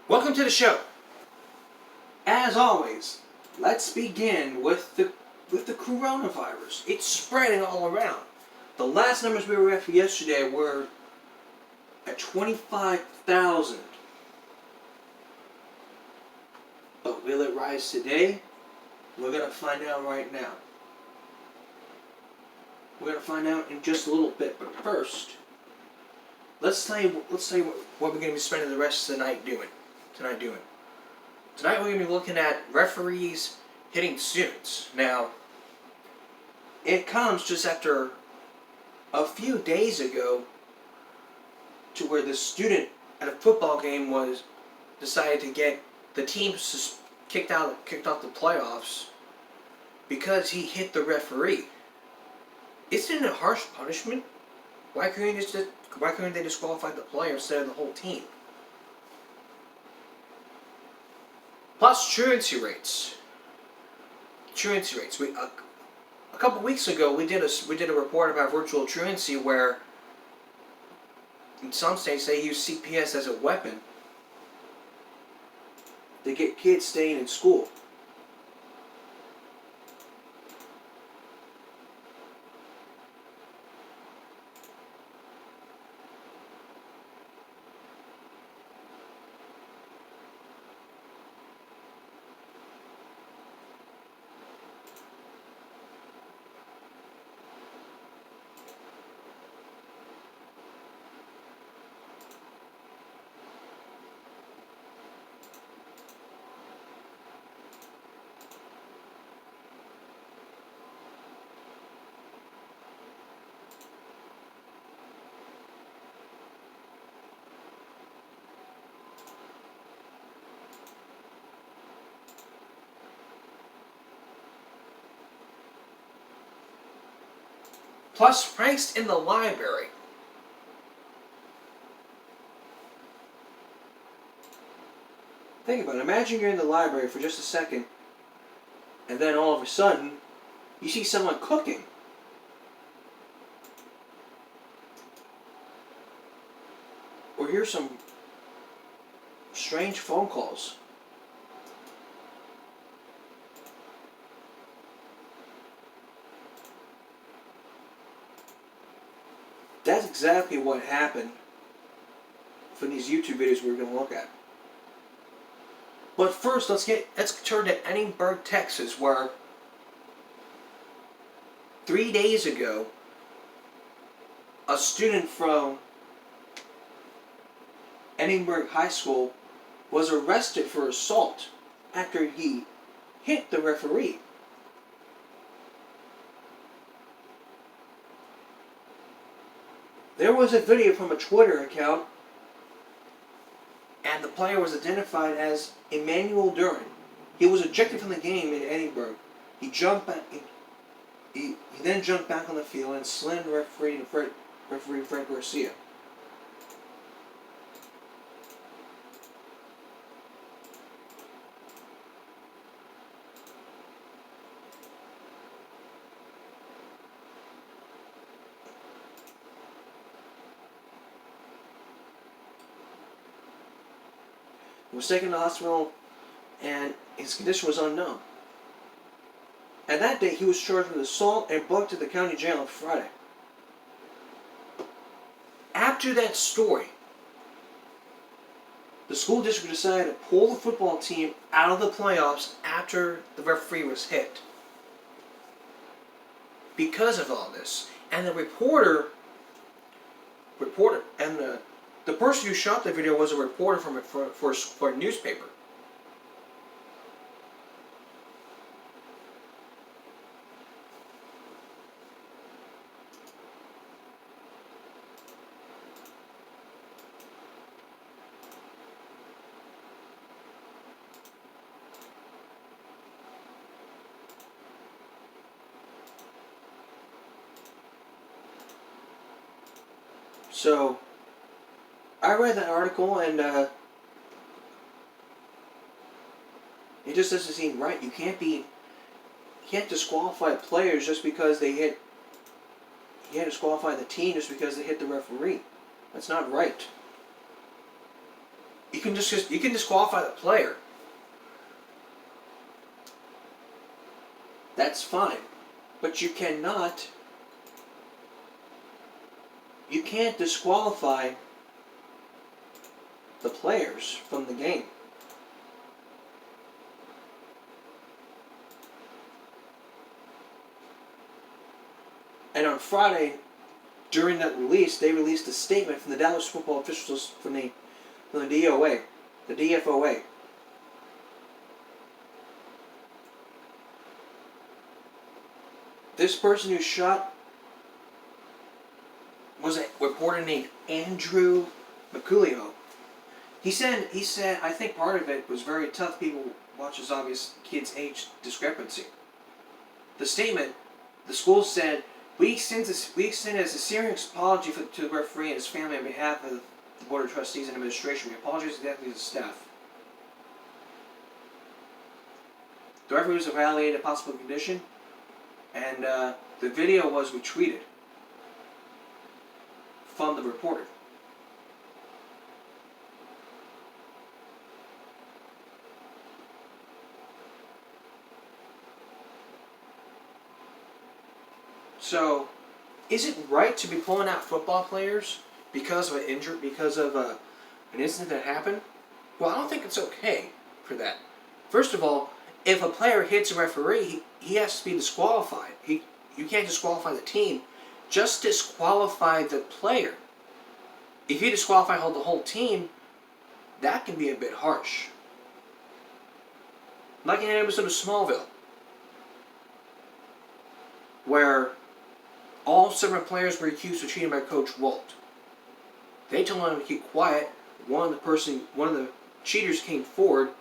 Welcome to the show. As always, let's begin with the coronavirus. It's spreading all around. The last numbers we were at for yesterday were at 25,000. But will it rise today? We're gonna find out right now. We're gonna find out in just a little bit. But first, let's tell you what we're gonna be spending the rest of the night doing. Tonight we're going to be looking at referees hitting students. Now, it comes just after a few days ago to where the student at a football game decided to get the team kicked off the playoffs because he hit the referee. Isn't it a harsh punishment? Why couldn't they disqualify the player instead of the whole team? Plus truancy rates. A couple weeks ago, we did a report about virtual truancy where, in some states, they use CPS as a weapon to get kids staying in school. Plus pranks in the library. Think about it. Imagine you're in the library for just a second, and then all of a sudden, you see someone cooking. Or hear some strange phone calls. That's exactly what happened for these YouTube videos we're going to look at. But first, let's turn to Edinburg, Texas, where 3 days ago, a student from Edinburg High School was arrested for assault after he hit the referee. There was a video from a Twitter account, and the player was identified as Emmanuel Duran. He was ejected from the game in Edinburg. He jumped back. He then jumped back on the field and slammed referee Fred Garcia. He was taken to the hospital, and his condition was unknown. And that day, he was charged with assault and booked to the county jail on Friday. After that story, the school district decided to pull the football team out of the playoffs after the referee was hit. Because of all this. And the reporter and the person who shot the video was a reporter for a newspaper. So, I read that article, and it just doesn't seem right. You can't disqualify players just because they hit. You can't disqualify the team just because they hit the referee. That's not right. You can disqualify the player. That's fine. But you can't disqualify the players from the game. And on Friday, during that release, they released a statement from the Dallas football officials from the DOA, the DFOA. This person who shot was a reporter named Andrew McCulio. He said, I think part of it was very tough. People watch his obvious kid's age discrepancy. The statement, the school said, we extend a serious apology to the referee and his family on behalf of the Board of Trustees and administration. We apologize to the athletes and staff. The referee was evaluated a possible condition, and the video was retweeted from the reporter. So, is it right to be pulling out football players because of an injury, because of an incident that happened? Well, I don't think it's okay for that. First of all, if a player hits a referee, he has to be disqualified. You can't disqualify the team. Just disqualify the player. If you disqualify the whole team, that can be a bit harsh. Like in an episode of Smallville, where all 7 players were accused of cheating by Coach Walt. They told him to keep quiet. One of the cheaters came forward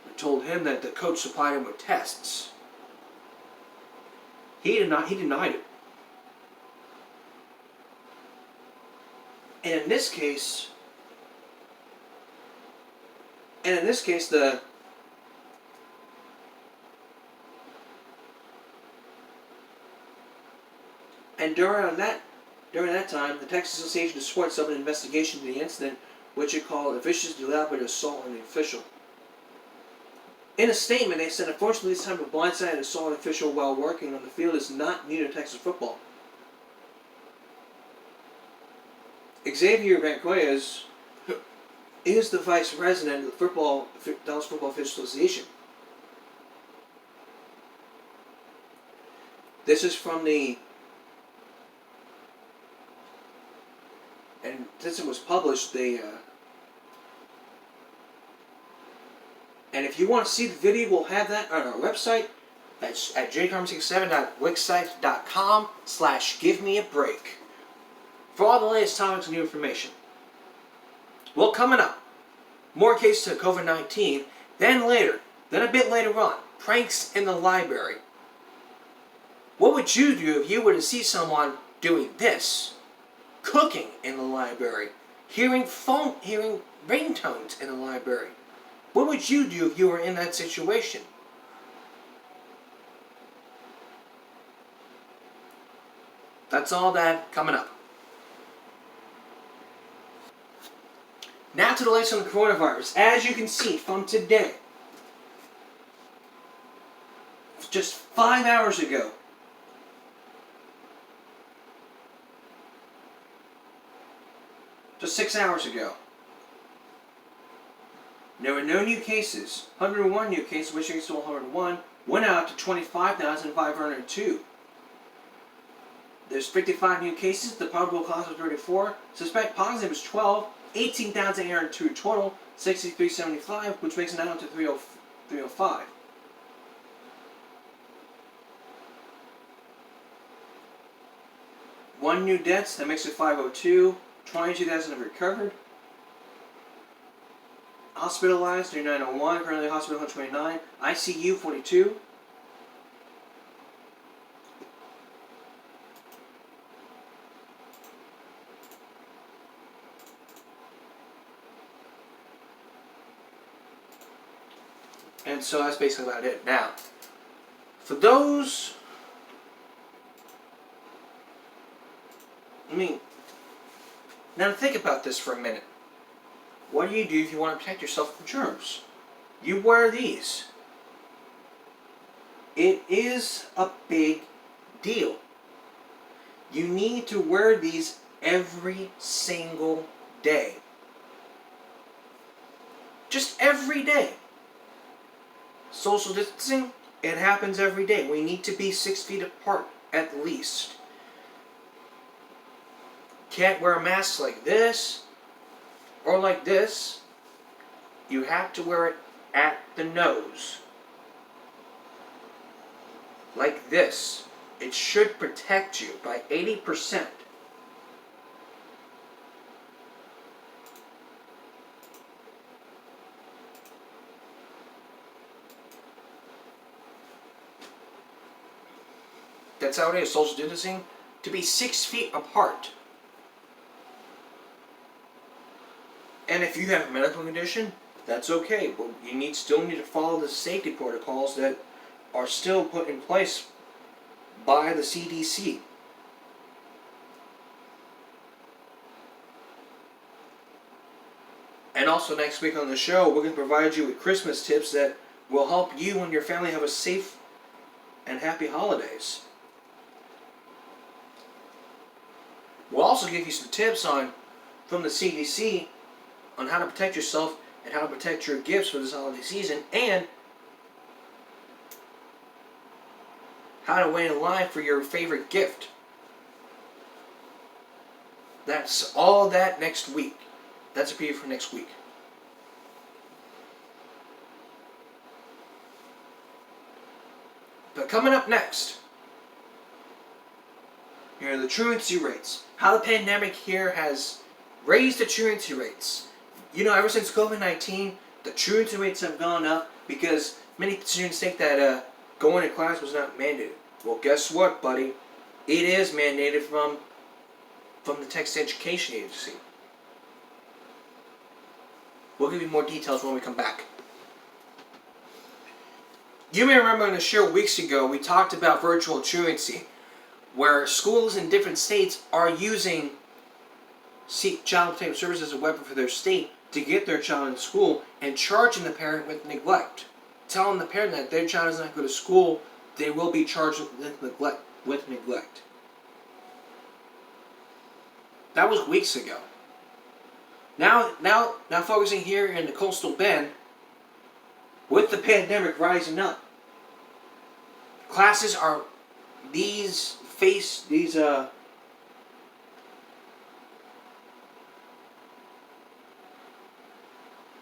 and told him that the coach supplied him with tests. He denied it. And in this case, during that time, the Texas Association of Sports opened an investigation into the incident, which it called a vicious, deliberate assault on the official. In a statement, they said, unfortunately, this type of blindsided assault on an official while working on the field is not new to Texas football. Xavier Banquez is the vice president of the Dallas Football Officials Association. This is from and since it was published, and if you want to see the video, we'll have that on our website. That's at jcarm67.wixsite.com/givemeabreak for all the latest topics and new information. Well, coming up, more cases of COVID-19. Then a bit later on, pranks in the library. What would you do if you were to see someone doing this? Cooking in the library, hearing ringtones in the library. What would you do if you were in that situation? That's all that coming up. Now to the latest on the coronavirus. As you can see from today, just 5 hours ago, just 6 hours ago, there were no new cases. 101 new cases, which is still 101, went out to 25,502. There's 55 new cases. The probable cause was 34. Suspect positive is 12. 18,802 total. 6375, which makes it now to 305. One new deaths, that makes it 502. 22,000 have recovered. Hospitalized, 3901. Currently hospital 129. ICU 42. And so that's basically about it. Now, for those, now think about this for a minute. what do if you want to protect yourself from germs? You wear these. It is a big deal. You need to wear these every single day. Just every day. Social distancing, it happens every day. We need to be 6 feet apart at least. Can't wear a mask like this or like this. You have to wear it at the nose. Like this. It should protect you by 80%. That's how it is, social distancing, to be 6 feet apart. And if you have a medical condition, that's okay, but you still need to follow the safety protocols that are still put in place by the CDC. And also next week on the show, we're going to provide you with Christmas tips that will help you and your family have a safe and happy holidays. We'll also give you some tips from the CDC on how to protect yourself and how to protect your gifts for this holiday season, and how to wait in line for your favorite gift. That's all that next week. That's a preview for next week. But coming up next, here are the truancy rates. How the pandemic here has raised the truancy rates. Ever since COVID-19, the truancy rates have gone up because many students think that going to class was not mandated. Well, guess what, buddy? It is mandated from the Texas Education Agency. We'll give you more details when we come back. You may remember in the show weeks ago, we talked about virtual truancy, where schools in different states are using Child Protective Services as a weapon for their state to get their child in school and charging the parent with neglect. Telling the parent that if their child does not go to school, they will be charged with neglect. That was weeks ago. Now focusing here in the coastal Bend, with the pandemic rising up, classes are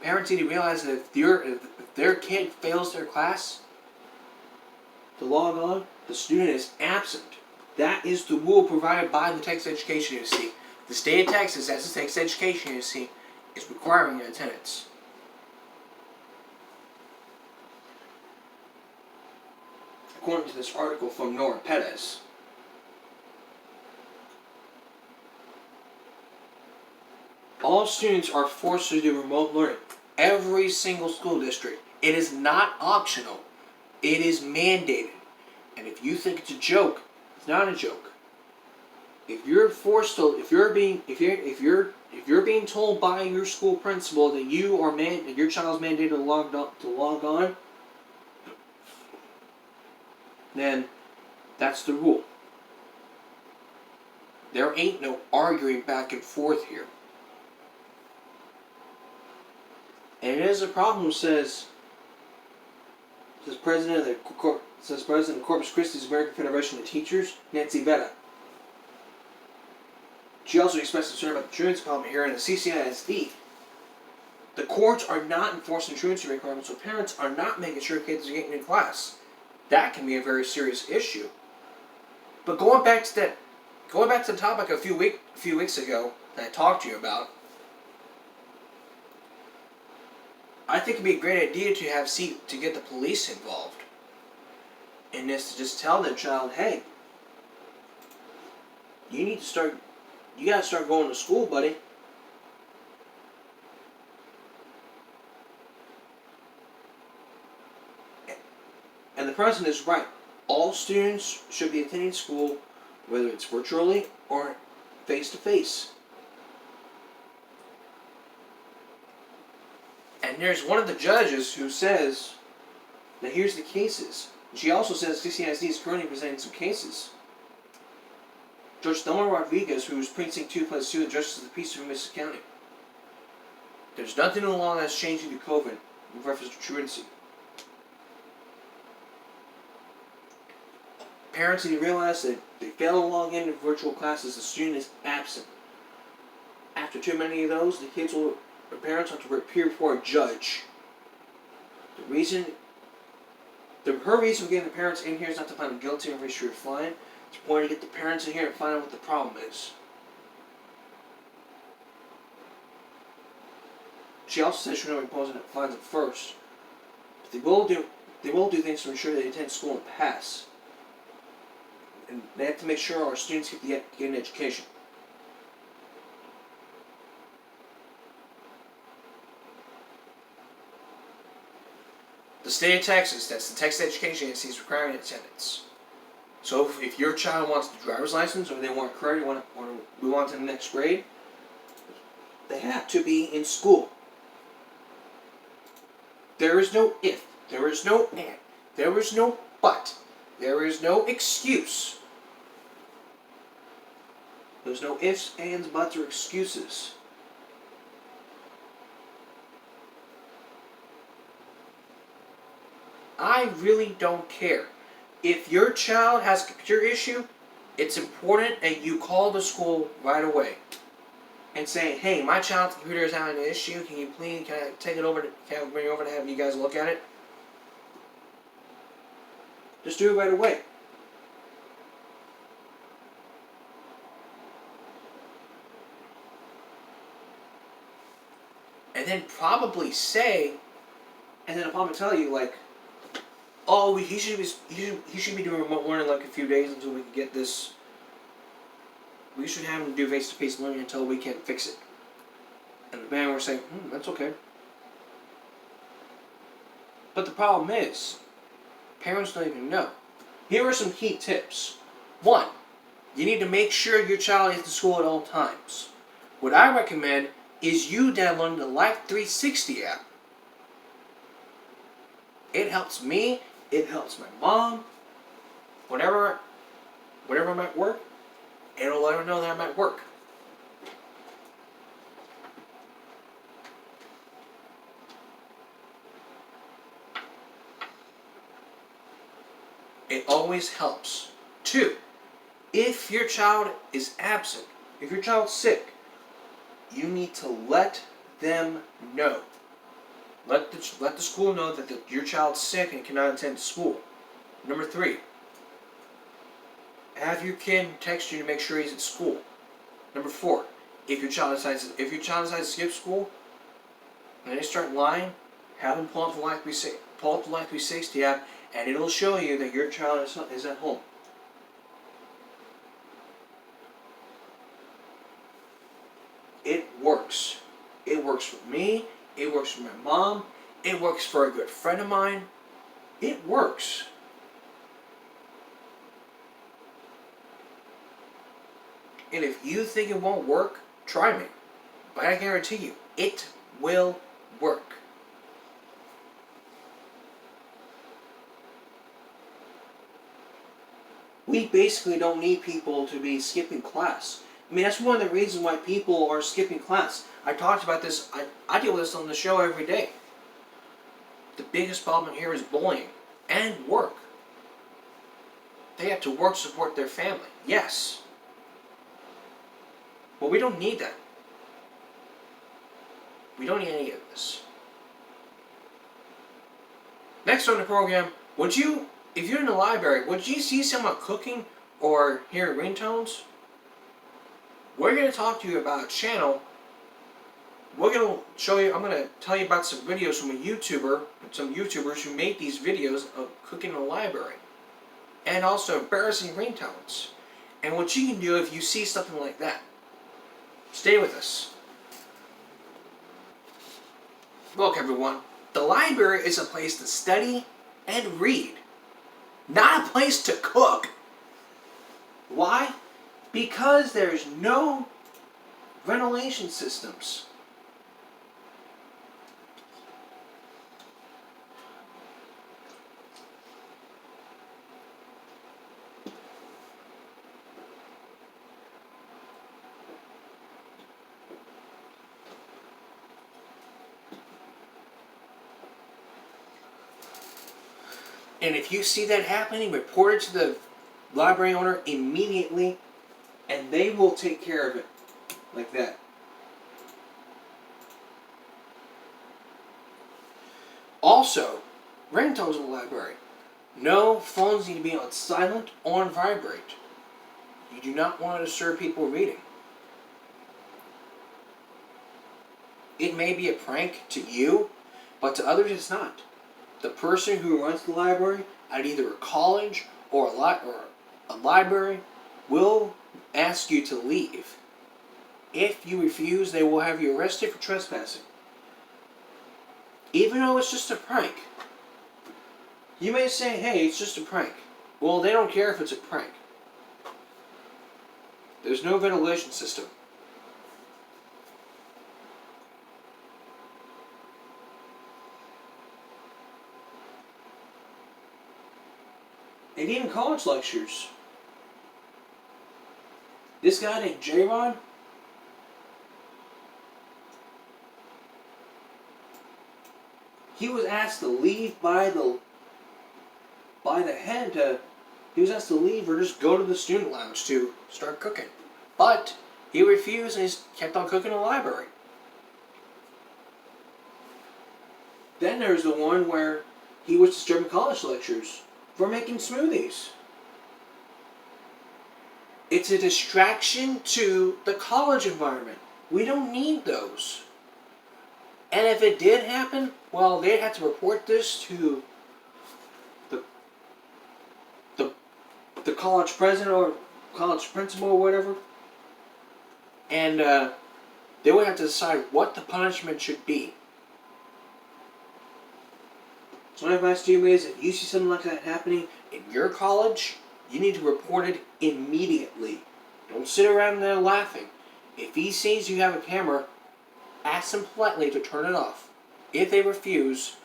parents need to realize that if their kid fails their class to log on, the student is absent. That is the rule provided by the Texas Education Agency. The state of Texas, as the Texas Education Agency, is requiring attendance. According to this article from Nora Pettis, all students are forced to do remote learning. Every single school district. It is not optional. It is mandated. And if you think it's a joke, it's not a joke. If you're being told by your school principal that your child's mandated to log on, then that's the rule. There ain't no arguing back and forth here. And it is a problem, says President of Corpus Christi's American Federation of Teachers, Nancy Vetta. She also expressed concern about the truancy problem here in the CCISD. The courts are not enforcing truancy requirements, so parents are not making sure kids are getting in class. That can be a very serious issue. But going back to the topic a few weeks ago that I talked to you about, I think it'd be a great idea to get the police involved in this, to just tell the child, hey, you gotta start going to school, buddy. And the president is right. All students should be attending school, whether it's virtually or face-to-face. And there's one of the judges who says that here's the cases. She also says CCISD is currently presenting some cases. Judge Delmar Rodriguez, who was Precinct 2 plus 2 and Justice of the Peace of Mesa County. There's nothing in the law that's changing to COVID in reference to truancy. Parents need to realize that they fail to log into virtual classes, the student is absent. After too many of those, the parents have to appear before a judge. Her reason for getting the parents in here is not to find them guilty and reissue a fine. It's important to get the parents in here and find out what the problem is. She also says she's going to impose fines at first, but they will do things to ensure they attend school and pass. And they have to make sure our students get an education. The state of Texas, that's the Texas Education Agency, is requiring attendance. So if your child wants the driver's license, or they want credit, or we want to the next grade, they have to be in school. There is no if, there is no and, there is no but, there is no excuse. There's no ifs, ands, buts, or excuses. I really don't care. If your child has a computer issue, it's important that you call the school right away and say, hey, my child's computer is having an issue. Can I take it over can I bring it over to have you guys look at it? Just do it right away. And then probably say, and then I'll probably tell you, like, oh, he should be doing remote learning like a few days until we can get this. We should have him do face-to-face learning until we can fix it. And the man was saying, that's okay. But the problem is, parents don't even know. Here are some key tips. 1, you need to make sure your child is at school at all times. What I recommend is you downloading the Life 360 app. It helps me. It helps my mom. Whenever I'm at work, it'll let her know that I'm at work. It always helps. 2, if your child is absent, if your child's sick, you need to let them know. Let the school know that your child's sick and cannot attend school. Number 3, have your kid text you to make sure he's at school. Number 4, if your child decides to skip school, and they start lying, have them pull up the Life 360 app, and it'll show you that your child is at home. It works. It works for me. It works for my mom. It works for a good friend of mine. It works. And if you think it won't work, try me. But I guarantee you, it will work. We basically don't need people to be skipping class. I mean, that's one of the reasons why people are skipping class. I talked about this, I deal with this on the show every day. The biggest problem here is bullying and work. They have to work to support their family. Yes. But we don't need that. We don't need any of this. Next on the program, if you're in the library, would you see someone cooking or hear ringtones? We're going to talk to you about a channel. I'm going to tell you about some videos from some YouTubers who made these videos of cooking in the library. And also embarrassing ringtones. And what you can do if you see something like that. Stay with us. Look, everyone, the library is a place to study and read, not a place to cook. Why? Because there's no ventilation systems. And if you see that happening, report it to the library owner immediately, and they will take care of it like that. Also, ringtones in the library. No, phones need to be on silent or on vibrate. You do not want to disturb people reading. It may be a prank to you, but to others it's not. The person who runs the library at either a college or a library will ask you to leave. If you refuse, they will have you arrested for trespassing. Even though it's just a prank. You may say, hey, it's just a prank. Well, they don't care if it's a prank. There's no ventilation system. And even college lectures. This guy named J-Ron, he was asked to leave by the head. He was asked to leave or just go to the student lounge to start cooking. But he refused and he kept on cooking in the library. Then there's the one where he was disturbing college lectures for making smoothies. It's a distraction to the college environment. We don't need those. And if it did happen, well, they'd have to report this to the college president or college principal or whatever. And they would have to decide what the punishment should be. So my advice to you is, if you see something like that happening in your college, you need to report it immediately. Don't sit around there laughing. If he sees you have a camera, ask them politely to turn it off. If they refuse,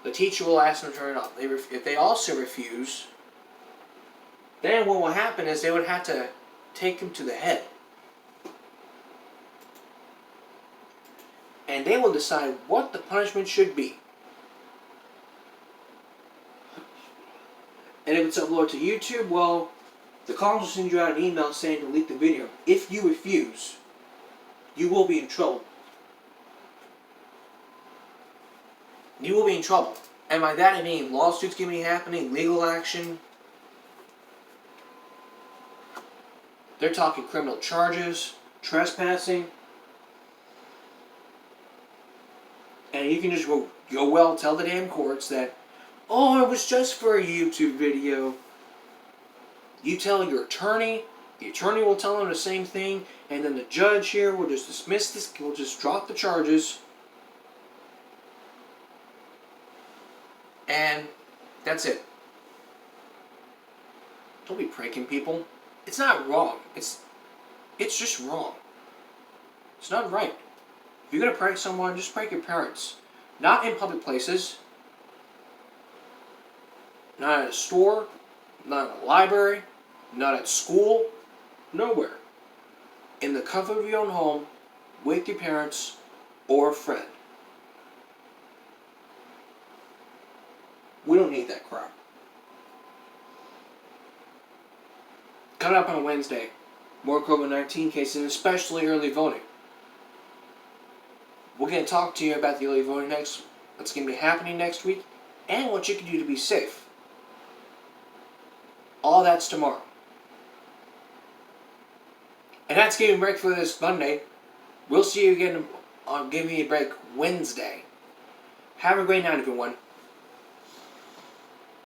the teacher will ask them to turn it off. If they also refuse, then what will happen is they would have to take him to the head. And they will decide what the punishment should be. And if it's uploaded to YouTube, well, the college will send you out an email saying to delete the video. If you refuse, you will be in trouble. You will be in trouble. And by that I mean lawsuits can be happening, legal action. They're talking criminal charges, trespassing. And you can just go well tell the damn courts that, oh, it was just for a YouTube video. You tell your attorney, the attorney will tell them the same thing, and then the judge here will just dismiss this, will just drop the charges. And that's it. Don't be pranking people. It's not wrong. It's just wrong. It's not right. If you're going to prank someone, just prank your parents. Not in public places. Not at a store. Not at a library. Not at school. Nowhere. In the comfort of your own home, with your parents or a friend. We don't need that crap. Coming up on Wednesday, more COVID-19 cases, especially early voting. We're going to talk to you about the early voting what's going to be happening next week, and what you can do to be safe. All that's tomorrow. And that's Give Me a Break for this Monday. We'll see you again on Give Me a Break Wednesday. Have a great night, everyone.